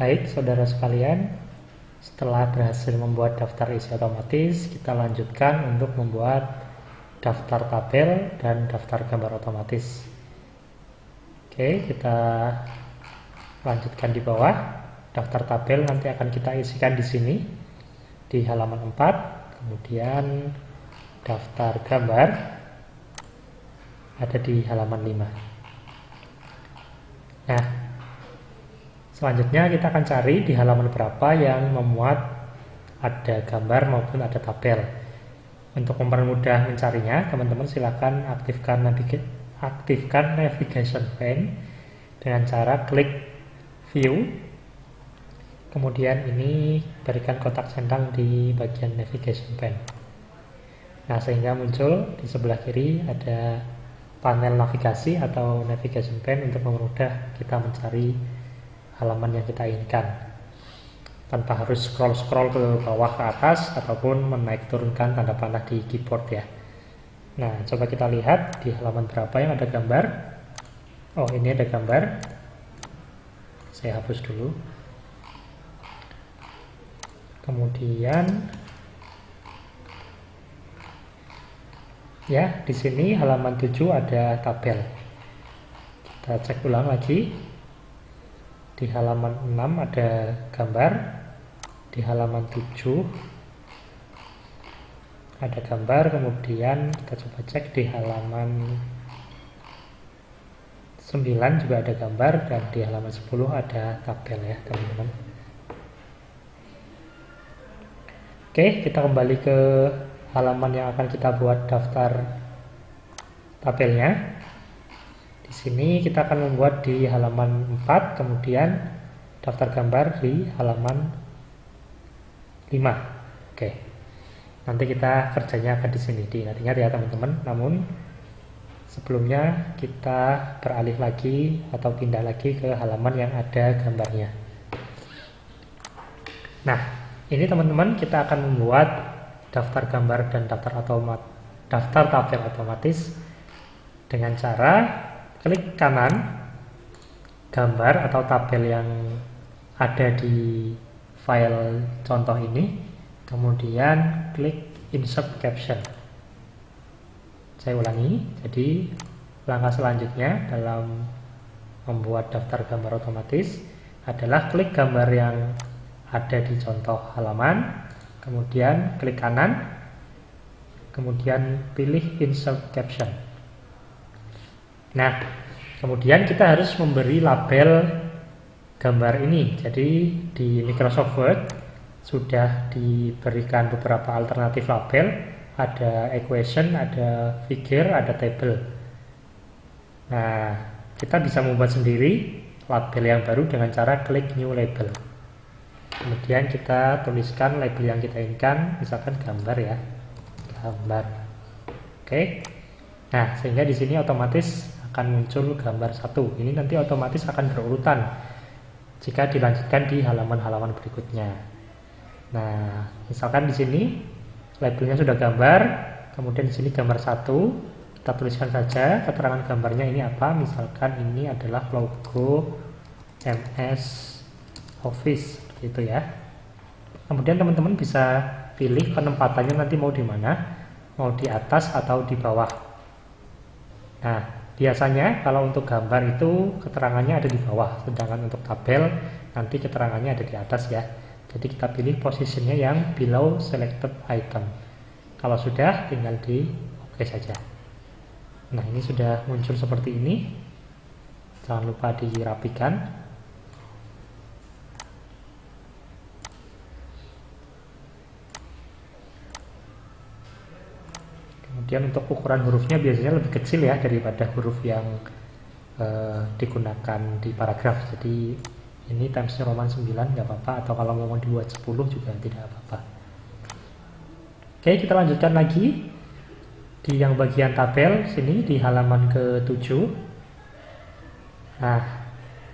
Baik, saudara sekalian, setelah berhasil membuat daftar isi otomatis, kita lanjutkan untuk membuat daftar tabel dan daftar gambar otomatis. Oke, kita lanjutkan di bawah. Daftar tabel nanti akan kita isikan di sini, di halaman 4. Kemudian daftar gambar ada di halaman 5. Nah, selanjutnya kita akan cari di halaman berapa yang memuat ada gambar maupun ada tabel. Untuk mempermudah mencarinya, teman-teman silakan aktifkan navigation pane dengan cara klik view. Kemudian ini berikan kotak centang di bagian navigation pane. Nah, sehingga muncul di sebelah kiri ada panel navigasi atau navigation pane untuk mempermudah kita mencari halaman yang kita inginkan tanpa harus scroll ke bawah ke atas ataupun menaik turunkan tanda panah di keyboard ya. Nah, coba kita lihat di halaman berapa yang ada gambar. Oh, ini ada gambar. Saya hapus dulu. Kemudian ya, di sini halaman 7 ada tabel. Kita cek ulang lagi. Di halaman 6 ada gambar. Di halaman 7 ada gambar. Kemudian kita coba cek di halaman 9 juga ada gambar. Dan di halaman 10 ada tabel ya teman-teman. Oke, kita kembali ke halaman yang akan kita buat daftar tabelnya. Di sini kita akan membuat di halaman 4, kemudian daftar gambar di halaman 5. Oke. Nanti kita kerjanya akan di sini. Diingat-ingat ya teman-teman. Namun sebelumnya kita beralih lagi atau pindah lagi ke halaman yang ada gambarnya. Nah, ini teman-teman kita akan membuat daftar gambar dan daftar tabel otomatis dengan cara klik kanan gambar atau tabel yang ada di file contoh ini, kemudian klik insert caption. Saya ulangi, jadi langkah selanjutnya dalam membuat daftar gambar otomatis adalah klik gambar yang ada di contoh halaman, kemudian klik kanan, kemudian pilih insert caption. Nah, kemudian kita harus memberi label gambar ini. Jadi di Microsoft Word sudah diberikan beberapa alternatif label, ada equation, ada figure, ada table. Nah, kita bisa membuat sendiri label yang baru dengan cara klik new label. Kemudian kita tuliskan label yang kita inginkan, misalkan gambar ya, gambar. Oke. Nah, sehingga di sini otomatis akan muncul gambar 1. Ini nanti otomatis akan berurutan jika dilanjutkan di halaman-halaman berikutnya. Nah, misalkan di sini labelnya sudah gambar, kemudian di sini gambar 1, kita tuliskan saja keterangan gambarnya ini apa. Misalkan ini adalah logo MS Office. Itu ya. Kemudian teman-teman bisa pilih penempatannya nanti mau di mana, mau di atas atau di bawah. Nah, biasanya kalau untuk gambar itu keterangannya ada di bawah, sedangkan untuk tabel nanti keterangannya ada di atas ya. Jadi kita pilih posisinya yang below selected item. Kalau sudah, tinggal di OK saja. Nah, ini sudah muncul seperti ini. Jangan lupa dirapikan. Kemudian untuk ukuran hurufnya biasanya lebih kecil ya daripada huruf yang digunakan di paragraf. Jadi ini Times New Roman 9 nggak apa-apa, atau kalau mau dibuat 10 juga tidak apa-apa. Oke, kita lanjutkan lagi di yang bagian tabel sini di halaman ke-7. Nah,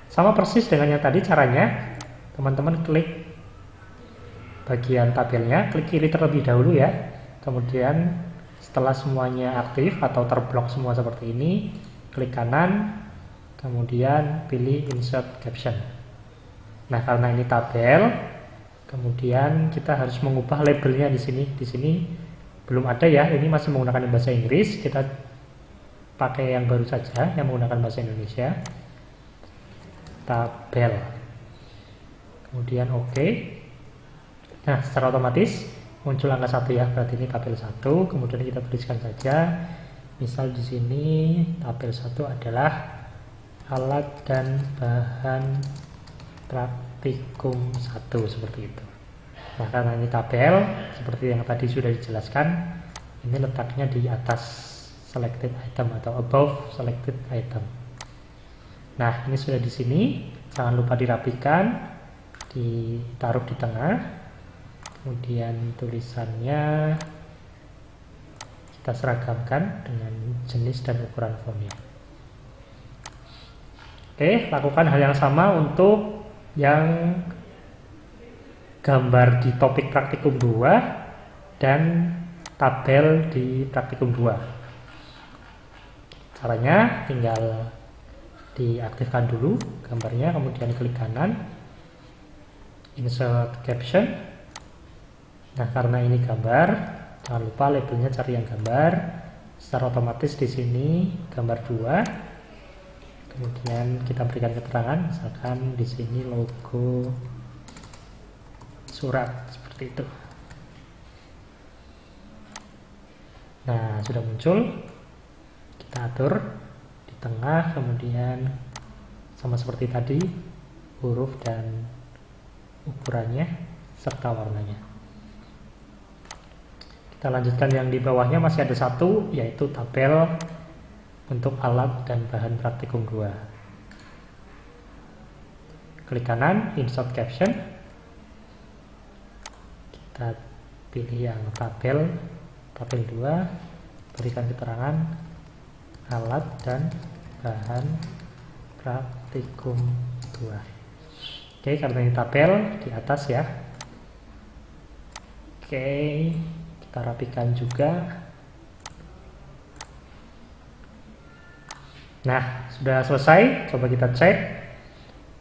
sama persis dengan yang tadi caranya. Teman-teman klik bagian tabelnya, klik kiri terlebih dahulu ya. Kemudian setelah semuanya aktif atau terblok semua seperti ini, klik kanan, kemudian pilih insert caption. Nah, karena ini tabel, kemudian kita harus mengubah labelnya di sini. Di sini belum ada ya, ini masih menggunakan bahasa Inggris. Kita pakai yang baru saja, yang menggunakan bahasa Indonesia. Tabel. Kemudian oke. Nah, secara otomatis muncul angka 1 ya, berarti ini tabel 1. Kemudian kita tuliskan saja, misal di sini tabel 1 adalah alat dan bahan praktikum 1, seperti itu. Nah, karena ini tabel, seperti yang tadi sudah dijelaskan, ini letaknya di atas selected item atau above selected item. Nah, ini sudah di sini, jangan lupa dirapikan, ditaruh di tengah. Kemudian tulisannya kita seragamkan dengan jenis dan ukuran fontnya. Oke, lakukan hal yang sama untuk yang gambar di topik praktikum 2 dan tabel di praktikum 2. Caranya tinggal diaktifkan dulu gambarnya, kemudian klik kanan, insert caption. Nah, karena ini gambar, jangan lupa labelnya cari yang gambar. Secara otomatis di sini gambar 2. Kemudian kita berikan keterangan, misalkan di sini logo surat, seperti itu. Nah, sudah muncul. Kita atur di tengah, kemudian sama seperti tadi, huruf dan ukurannya serta warnanya. Kita lanjutkan yang di bawahnya, masih ada satu, yaitu tabel untuk alat dan bahan praktikum 2. Klik kanan, insert caption. Kita pilih yang tabel 2, berikan keterangan alat dan bahan praktikum 2. Oke, karena ini tabel di atas ya. Oke, kita rapikan juga. Nah, sudah selesai. Coba kita cek.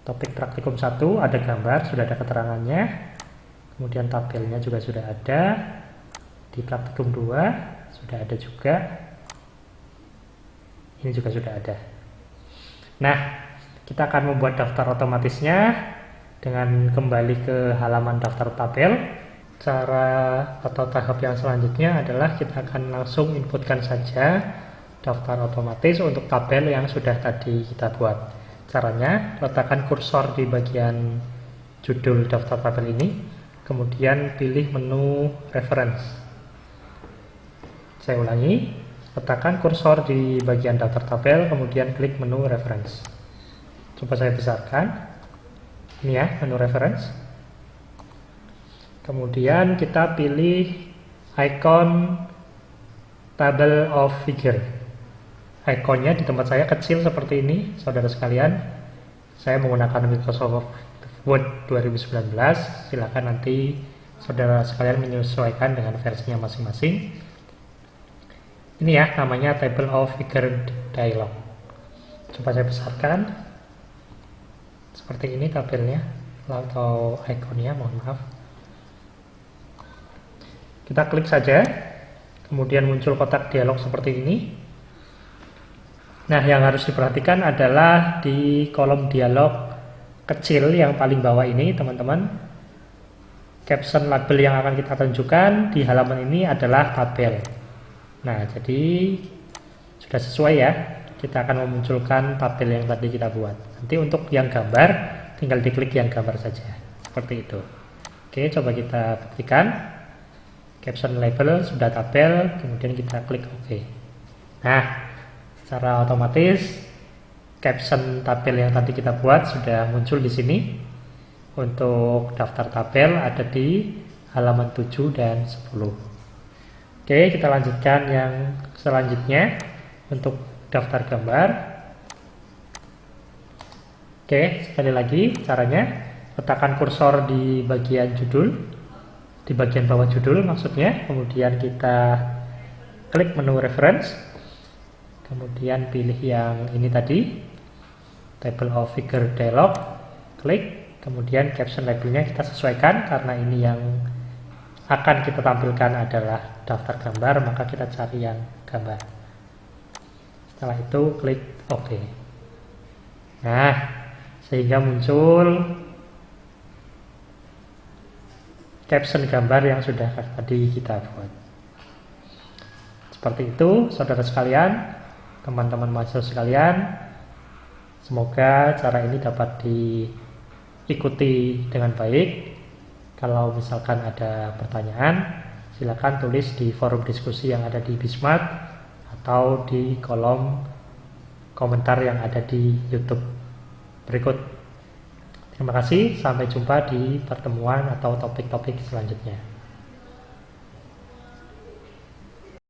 Topik praktikum 1 ada gambar, sudah ada keterangannya. Kemudian tabelnya juga sudah ada. Di praktikum 2 sudah ada juga. Ini juga sudah ada. Nah, kita akan membuat daftar otomatisnya dengan kembali ke halaman daftar tabel. Cara atau tahap yang selanjutnya adalah kita akan langsung inputkan saja daftar otomatis untuk tabel yang sudah tadi kita buat. Caranya, letakkan kursor di bagian judul daftar tabel ini, kemudian pilih menu reference. Saya ulangi, letakkan kursor di bagian daftar tabel, kemudian klik menu reference. Coba saya besarkan. Ini ya, menu reference. Kemudian kita pilih icon table of figure. Ikonnya di tempat saya kecil seperti ini, saudara sekalian. Saya menggunakan Microsoft Word 2019. Silakan nanti saudara sekalian menyesuaikan dengan versinya masing-masing. Ini ya, namanya table of figure dialog. Coba saya besarkan. Seperti ini tabelnya atau ikonnya, mohon maaf. Kita klik saja, kemudian muncul kotak dialog seperti ini. Nah, yang harus diperhatikan adalah di kolom dialog kecil yang paling bawah ini, teman-teman. Caption label yang akan kita tunjukkan di halaman ini adalah tabel. Nah, jadi sudah sesuai ya. Kita akan memunculkan tabel yang tadi kita buat. Nanti untuk yang gambar, tinggal diklik yang gambar saja. Seperti itu. Oke, coba kita buktikan. Caption label sudah tabel, kemudian kita klik OK. Nah, secara otomatis caption tabel yang tadi kita buat sudah muncul di sini. Untuk daftar tabel ada di halaman 7 dan 10. Oke, kita lanjutkan yang selanjutnya untuk daftar gambar. Oke, sekali lagi caranya, letakkan kursor di bagian judul, di bagian bawah judul maksudnya, kemudian kita klik menu reference, kemudian pilih yang ini tadi, table of figure dialog, klik, Kemudian caption labelnya kita sesuaikan, karena ini yang akan kita tampilkan adalah daftar gambar, maka kita cari yang gambar. Setelah itu klik OK. Nah, sehingga muncul caption gambar yang sudah tadi kita buat. Seperti itu, saudara sekalian, teman-teman mahasiswa sekalian, semoga cara ini dapat diikuti dengan baik. Kalau misalkan ada pertanyaan, silakan tulis di forum diskusi yang ada di Bismart atau di kolom komentar yang ada di YouTube berikut. Terima kasih, sampai jumpa di pertemuan atau topik-topik selanjutnya.